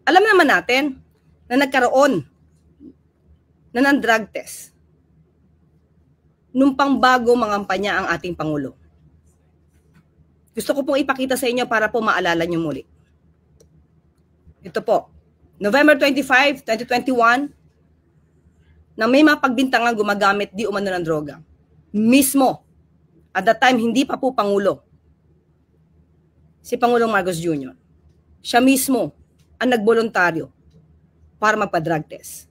Alam naman natin na nagkaroon na ng drug test nung pangbago mangampanya ang ating Pangulo. Gusto ko pong ipakita sa inyo para po maalala nyo muli. Ito po, November 25, 2021, na may mga pagbintangang gumagamit di umano ng droga. Mismo, at that time, hindi pa po Pangulo, si Pangulong Marcos Jr. Siya mismo ang nagboluntaryo para magpa-drug test.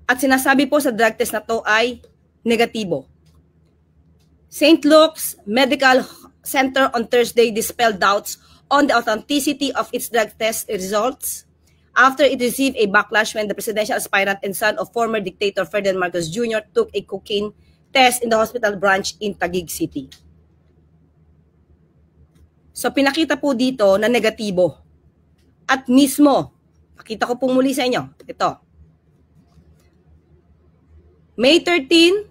At sinasabi po sa drug test na to ay negatibo. St. Luke's Medical Center on Thursday dispelled doubts on the authenticity of its drug test results after it received a backlash when the presidential aspirant and son of former dictator Ferdinand Marcos Jr. took a cocaine test in the hospital branch in Taguig City. So pinakita po dito na negatibo. At mismo, pakita ko po muli sa inyo, ito. May 13,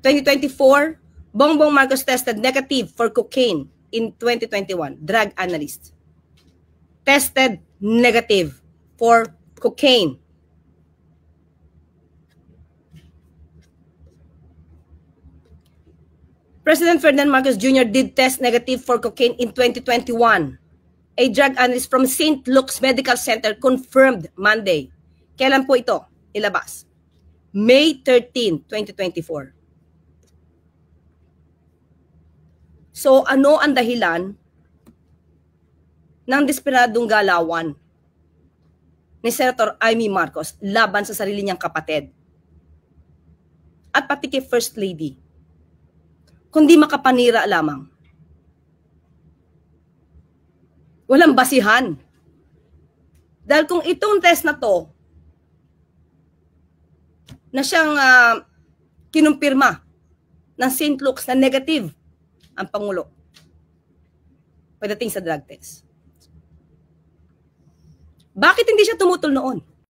2024, Bongbong Marcos tested negative for cocaine in 2021. Drug analyst. Tested negative for cocaine. President Ferdinand Marcos Jr. did test negative for cocaine in 2021. A drug analyst from St. Luke's Medical Center confirmed Monday. Kailan po ito ilabas? May 13, 2024. So ano ang dahilan ng desperadong galawan ni Senator Amy Marcos laban sa sarili niyang kapatid at pati kay First Lady? Kundi makapanira lamang. Walang basihan. Dahil kung itong test na to na siyang kinumpirma ng St. Luke's na negative ang Pangulo pagdating sa drug test. Bakit hindi siya tumutol noon?